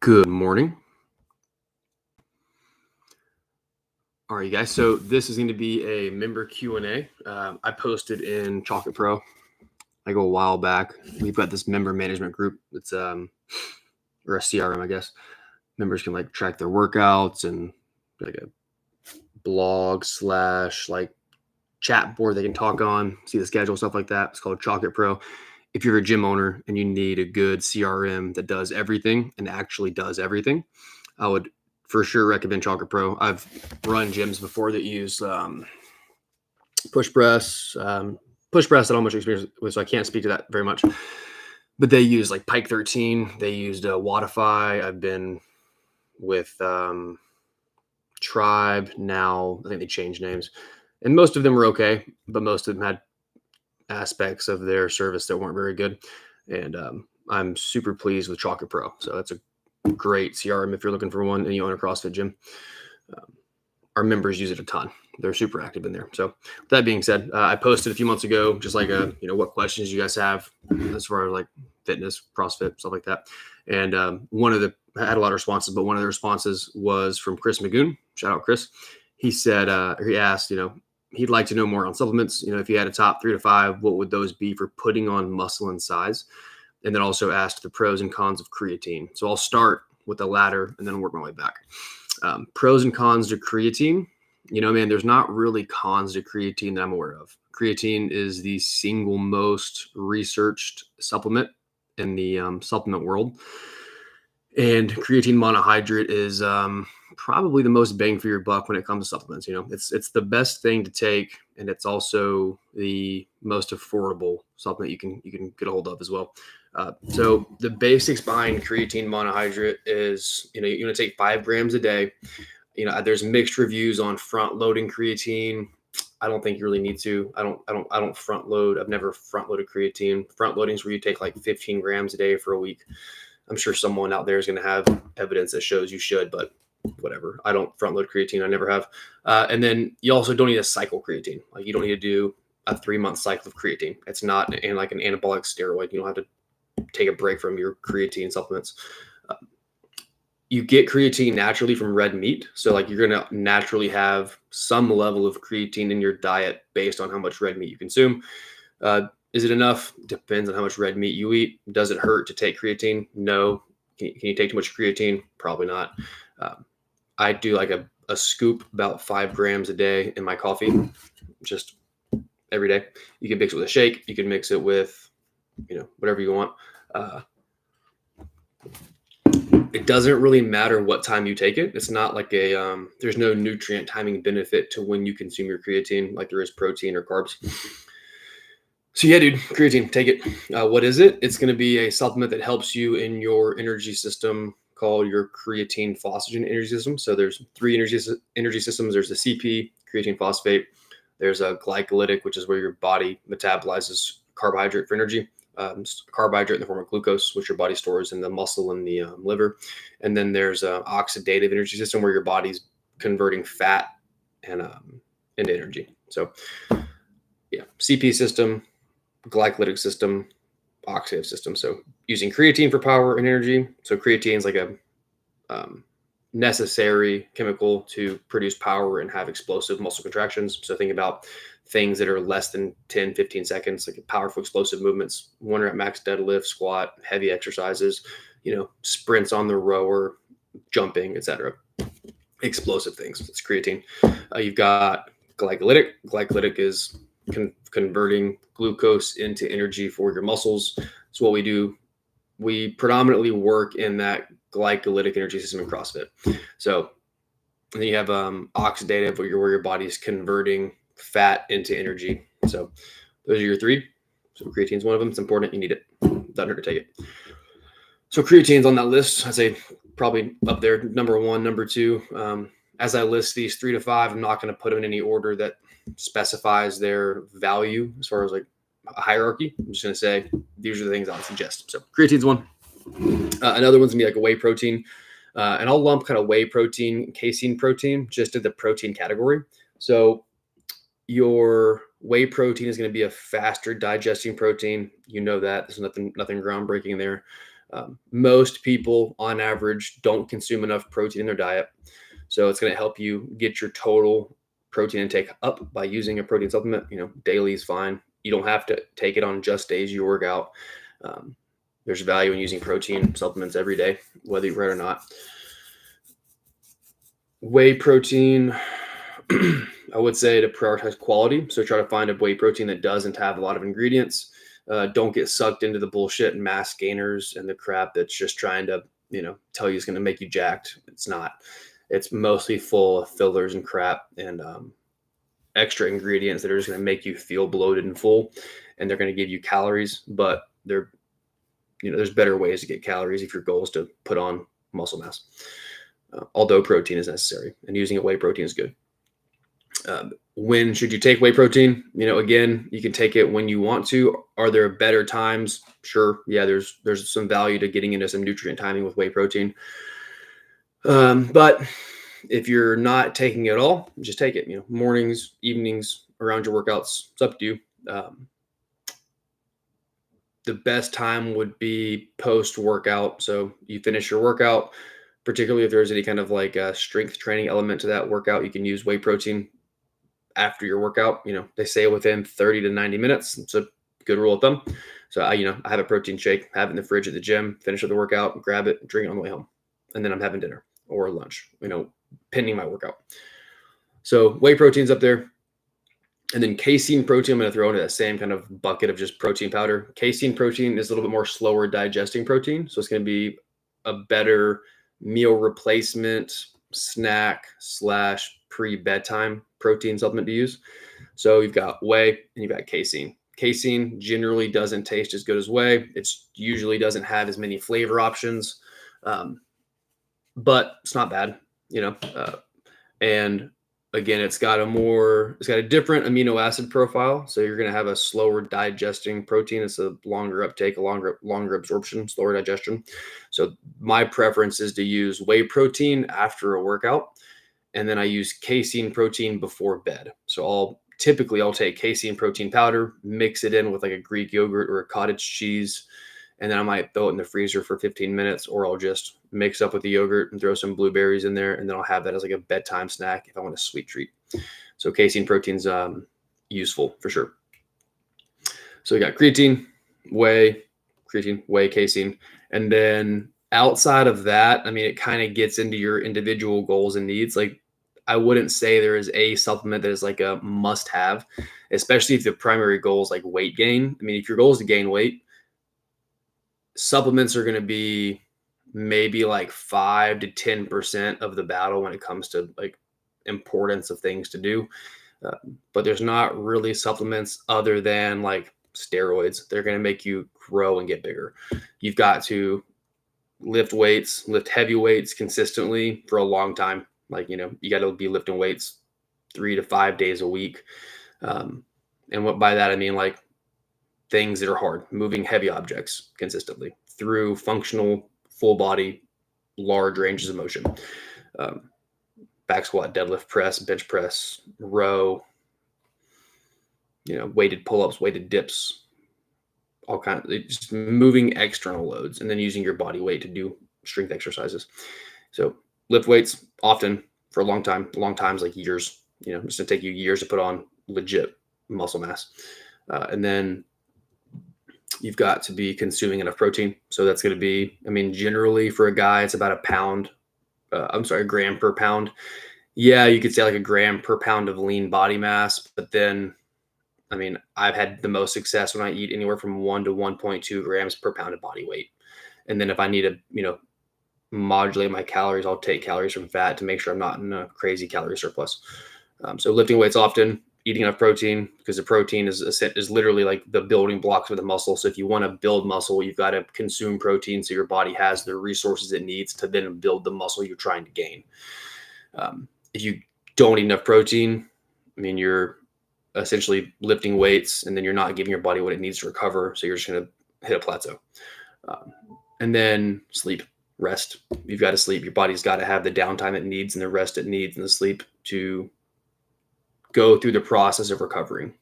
Good morning. All right, you guys. So this is going to be a member Q&A. I posted in Chocolate Pro like a while back. We've got this member management group. It's or a CRM, I guess. Members can like track their workouts and like a blog / like chat board they can talk on, see the schedule, stuff like that. It's called Chocolate Pro. If you're a gym owner and you need a good CRM that does everything and actually does everything, I would for sure recommend Chocolate Pro. I've run gyms before that use push press. Push press, I don't have much experience with, so I can't speak to that very much. But they use like Pike 13. They used Wattify. I've been with Tribe. Now I think they changed names, and most of them were okay, but most of them had aspects of their service that weren't very good. And I'm super pleased with Chocolate Pro. So that's a great CRM if you're looking for one and you own a CrossFit gym. Our members use it a ton. They're super active in there. So with that being said, I posted a few months ago, just like what questions you guys have as far as like fitness, CrossFit, stuff like that. And I had a lot of responses, but one of the responses was from Chris Magoon. Shout out, Chris. He said, he asked, he'd like to know more on supplements. If you had a top 3 to 5, what would those be for putting on muscle and size? And then also asked the pros and cons of creatine. So I'll start with the latter and then work my way back. Pros and cons to creatine. There's not really cons to creatine that I'm aware of. Creatine is the single most researched supplement in the supplement world. And creatine monohydrate is probably the most bang for your buck when it comes to supplements. It's the best thing to take, and it's also the most affordable supplement you can get a hold of as well. So the basics behind creatine monohydrate is, you want to take 5 grams a day. There's mixed reviews on front loading creatine. I don't think you really need to. I don't front load. I've never front loaded creatine. Front loading is where you take like 15 grams a day for a week. I'm sure someone out there is going to have evidence that shows you should, but whatever. I don't front load creatine. I never have. And then you also don't need to cycle creatine. Like you don't need to do a 3-month cycle of creatine. It's not like an anabolic steroid. You don't have to take a break from your creatine supplements. You get creatine naturally from red meat. So like you're going to naturally have some level of creatine in your diet based on how much red meat you consume. Is it enough? Depends on how much red meat you eat. Does it hurt to take creatine? No. Can you take too much creatine? Probably not. I do like a scoop, about 5 grams a day in my coffee, just every day. You can mix it with a shake. You can mix it with, whatever you want. It doesn't really matter what time you take it. It's not like there's no nutrient timing benefit to when you consume your creatine like there is protein or carbs. So yeah, dude, creatine, take it. What is it? It's going to be a supplement that helps you in your energy system called your creatine phosphagen energy system. So there's 3 energy systems. There's the CP, creatine phosphate. There's a glycolytic, which is where your body metabolizes carbohydrate for energy. Carbohydrate in the form of glucose, which your body stores in the muscle and the liver. And then there's an oxidative energy system where your body's converting fat and into energy. So yeah, CP system, glycolytic system, oxidative system. So using creatine for power and energy. So creatine is like a necessary chemical to produce power and have explosive muscle contractions. So think about things that are less than 10, 15 seconds, like powerful explosive movements, 1 rep max deadlift, squat, heavy exercises, sprints on the rower, jumping, etc. Explosive things. It's creatine. You've got glycolytic. Glycolytic is converting glucose into energy for your muscles. So what we do, we predominantly work in that glycolytic energy system in CrossFit. So and then you have oxidative, where your body is converting fat into energy. So those are your 3. So creatine is one of them. It's important. You need it. Doesn't hurt to take it. So creatine's on that list. I'd say probably up there, number 1, number 2. As I list these 3 to 5, I'm not going to put them in any order that specifies their value as far as like a hierarchy. I'm just going to say these are the things I would suggest. So creatine's 1. Another one's going to be like a whey protein. And I'll lump kind of whey protein, casein protein, just in the protein category. So your whey protein is going to be a faster digesting protein. There's nothing groundbreaking there. Most people on average don't consume enough protein in their diet. So it's going to help you get your total protein intake up by using a protein supplement. Daily is fine. You don't have to take it on just days you work out. There's value in using protein supplements every day, whether you're right or not. Whey protein, I would say to prioritize quality. So try to find a whey protein that doesn't have a lot of ingredients. Don't get sucked into the bullshit and mass gainers and the crap that's just trying to, tell you it's going to make you jacked. It's not. It's mostly full of fillers and crap and extra ingredients that are just going to make you feel bloated and full, and they're going to give you calories. But there's better ways to get calories if your goal is to put on muscle mass. Although protein is necessary, and using a whey protein is good. When should you take whey protein? Again, you can take it when you want to. Are there better times? Sure. Yeah, there's some value to getting into some nutrient timing with whey protein. But if you're not taking it at all, just take it. Mornings, evenings, around your workouts. It's up to you. The best time would be post-workout. So you finish your workout, particularly if there's any kind of like a strength training element to that workout, you can use whey protein after your workout. They say within 30 to 90 minutes. It's a good rule of thumb. So I have a protein shake, have it in the fridge at the gym, finish the workout, grab it, drink it on the way home. And then I'm having dinner or lunch, pending my workout. So whey protein's up there. And then casein protein, I'm going to throw into that same kind of bucket of just protein powder. Casein protein is a little bit more slower digesting protein. So it's going to be a better meal replacement snack / pre-bedtime protein supplement to use. So you've got whey and you've got casein. Casein generally doesn't taste as good as whey. It usually doesn't have as many flavor options, but it's not bad, and again, it's got a different amino acid profile. So you're going to have a slower digesting protein. It's a longer uptake, a longer absorption, slower digestion. So my preference is to use whey protein after a workout. And then I use casein protein before bed. So I'll take casein protein powder, mix it in with like a Greek yogurt or a cottage cheese. And then I might throw it in the freezer for 15 minutes, or I'll just mix up with the yogurt and throw some blueberries in there. And then I'll have that as like a bedtime snack if I want a sweet treat. So casein protein's useful for sure. So we got creatine, whey, casein. And then outside of that, it kind of gets into your individual goals and needs. Like I wouldn't say there is a supplement that is like a must have, especially if the primary goal is like weight gain. If your goal is to gain weight, supplements are going to be maybe like 5 to 10% of the battle when it comes to like importance of things to do. But there's not really supplements other than like steroids. They're going to make you grow and get bigger. You've got to lift heavy weights consistently for a long time. Like, you got to be lifting weights 3 to 5 days a week. And what by that, I mean like things that are hard, moving heavy objects consistently through functional, full body, large ranges of motion. Back squat, deadlift, press, bench press, row, weighted pull-ups, weighted dips, all kinds of just moving external loads and then using your body weight to do strength exercises. So lift weights often for a long times, like years, it's gonna take you years to put on legit muscle mass. And then you've got to be consuming enough protein. So that's going to be, generally for a guy, it's about a gram per pound. Yeah, you could say like a gram per pound of lean body mass, but then, I've had the most success when I eat anywhere from 1 to 1.2 grams per pound of body weight. And then if I need to, modulate my calories, I'll take calories from fat to make sure I'm not in a crazy calorie surplus. So lifting weights often, eating enough protein, because the protein is literally like the building blocks of the muscle. So if you want to build muscle, you've got to consume protein so your body has the resources it needs to then build the muscle you're trying to gain. If you don't eat enough protein, you're essentially lifting weights and then you're not giving your body what it needs to recover. So you're just going to hit a plateau. And then sleep, rest. You've got to sleep. Your body's got to have the downtime it needs and the rest it needs and the sleep to go through the process of recovering.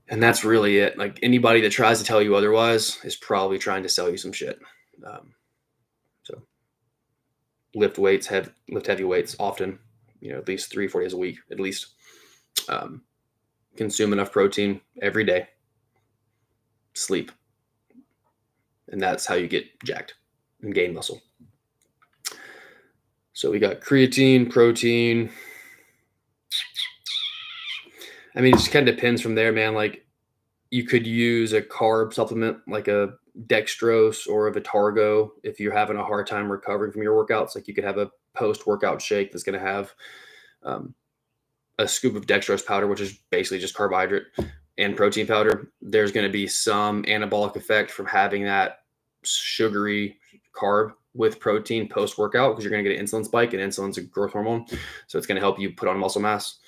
And that's really it. Like anybody that tries to tell you otherwise is probably trying to sell you some shit. So lift heavy weights often, at least 3-4 days a week, at least. Consume enough protein every day, sleep. And that's how you get jacked and gain muscle. So we got creatine, protein. I mean, it just kind of depends from there, man. Like, you could use a carb supplement like a dextrose or a Vitargo if you're having a hard time recovering from your workouts. Like, you could have a post-workout shake that's going to have a scoop of dextrose powder, which is basically just carbohydrate, and protein powder. There's going to be some anabolic effect from having that sugary carb with protein post-workout, because you're going to get an insulin spike, and insulin's a growth hormone. So it's going to help you put on muscle mass.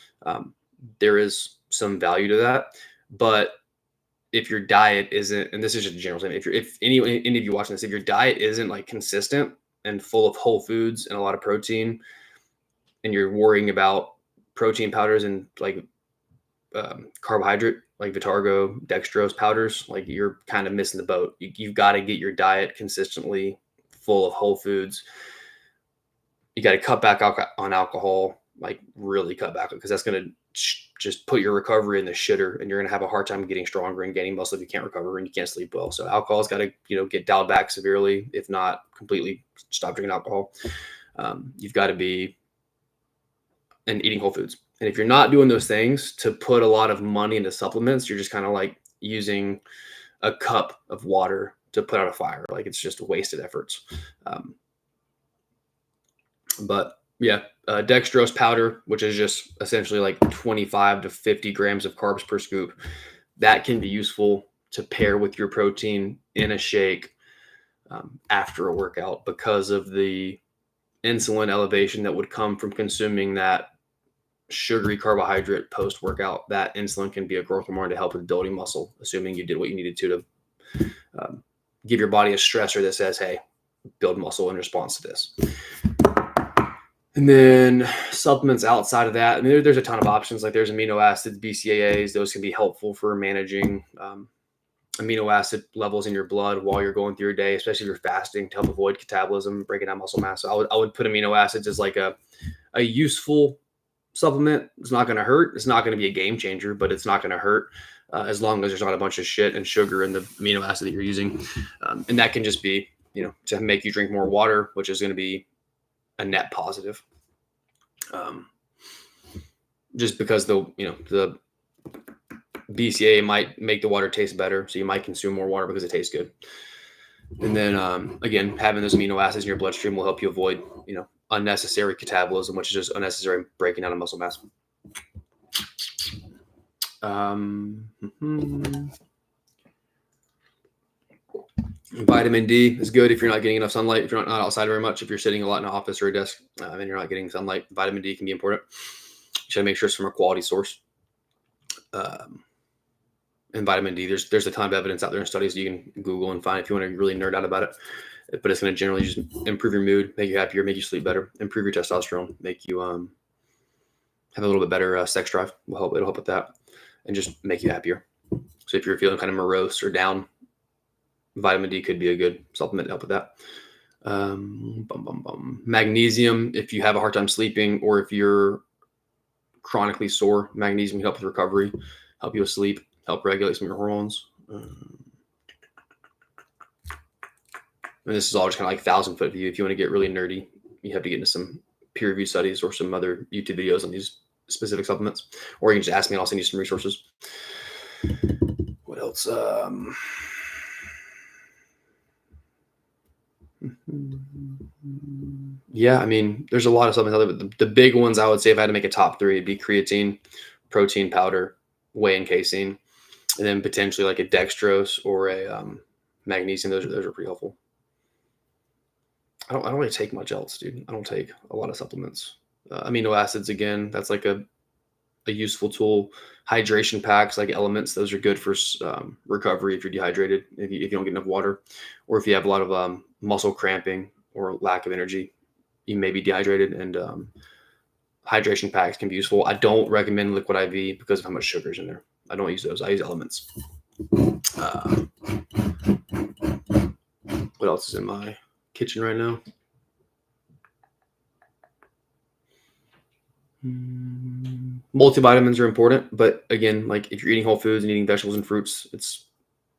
There is some value to that. But if your diet isn't, and this is just a general statement, if any of you watching this, if your diet isn't like consistent and full of whole foods and a lot of protein, and you're worrying about protein powders and like carbohydrate, like Vitargo, dextrose powders, like, you're kind of missing the boat. You've got to get your diet consistently full of whole foods. You got to cut back on alcohol, like really cut back, because that's going to just put your recovery in the shitter, and you're going to have a hard time getting stronger and gaining muscle if you can't recover and you can't sleep well. So alcohol's got to, get dialed back severely, if not completely stop drinking alcohol. You've got to be and eating whole foods. And if you're not doing those things, to put a lot of money into supplements, you're just kind of like using a cup of water to put out a fire. Like, it's just wasted efforts. But yeah, dextrose powder, which is just essentially like 25 to 50 grams of carbs per scoop, that can be useful to pair with your protein in a shake after a workout, because of the insulin elevation that would come from consuming that sugary carbohydrate post-workout. That insulin can be a growth hormone to help with building muscle, assuming you did what you needed to give your body a stressor that says, hey, build muscle in response to this. And then supplements outside of that, I mean, there's a ton of options. Like, there's amino acids, BCAAs. Those can be helpful for managing amino acid levels in your blood while you're going through your day, especially if you're fasting, to help avoid catabolism, breaking down muscle mass. So I would put amino acids as like a useful supplement. It's not going to hurt. It's not going to be a game changer, but it's not going to hurt as long as there's not a bunch of shit and sugar in the amino acid that you're using. And that can just be, to make you drink more water, which is going to be a net positive. Just because the BCAA might make the water taste better, so you might consume more water because it tastes good. And then again, having those amino acids in your bloodstream will help you avoid unnecessary catabolism, which is just unnecessary breaking down of muscle mass. Vitamin D is good if you're not getting enough sunlight, if you're not outside very much, if you're sitting a lot in an office or a desk and you're not getting sunlight. Vitamin D can be important. You should make sure it's from a quality source. And vitamin D, there's a ton of evidence out there and studies you can Google and find if you want to really nerd out about it. But it's going to generally just improve your mood, make you happier, make you sleep better, improve your testosterone, make you have a little bit better sex drive. It'll help with that, and just make you happier. So if you're feeling kind of morose or down, vitamin D could be a good supplement to help with that. Magnesium, if you have a hard time sleeping or if you're chronically sore, magnesium can help with recovery, help you with sleep, help regulate some of your hormones. And this is all just kind of like 1,000-foot view. If you want to get really nerdy, you have to get into some peer-reviewed studies or some other YouTube videos on these specific supplements, or you can just ask me and I'll send you some resources. What else? Yeah, I mean, there's a lot of supplements out there, but the big ones I would say, if I had to make a top 3, it'd be creatine, protein powder, whey and casein, and then potentially like a dextrose or a magnesium. Those are pretty helpful. I don't really take much else, dude. I don't take a lot of supplements. Amino acids, again, that's like a useful tool. Hydration packs like Elements, those are good for recovery if you're dehydrated, if you don't get enough water, or if you have a lot of muscle cramping or lack of energy, you may be dehydrated, and hydration packs can be useful. I don't recommend Liquid IV because of how much sugar is in there. I don't use those. I use Elements. What else is in my kitchen right now? Multivitamins are important, but again, like if you're eating whole foods and eating vegetables and fruits,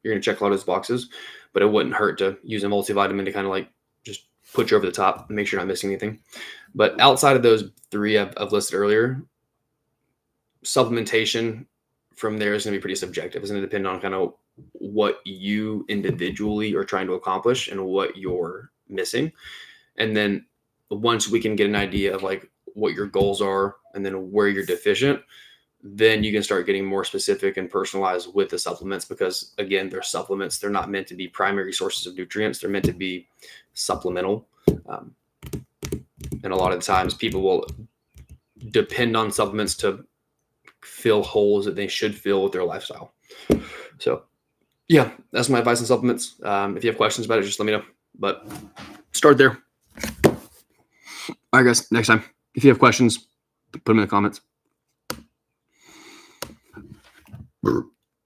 you're going to check a lot of those boxes, but it wouldn't hurt to use a multivitamin to kind of like just put you over the top and make sure you're not missing anything. But outside of those three I've listed earlier, supplementation from there is going to be pretty subjective. It's going to depend on kind of what you individually are trying to accomplish and what you're missing. And then once we can get an idea of like what your goals are and then where you're deficient, then you can start getting more specific and personalized with the supplements, because again, they're supplements. They're not meant to be primary sources of nutrients. They're meant to be supplemental. And a lot of the times people will depend on supplements to fill holes that they should fill with their lifestyle. So yeah, that's my advice on supplements. If you have questions about it, just let me know, but start there. All right, guys, next time, if you have questions, put them in the comments.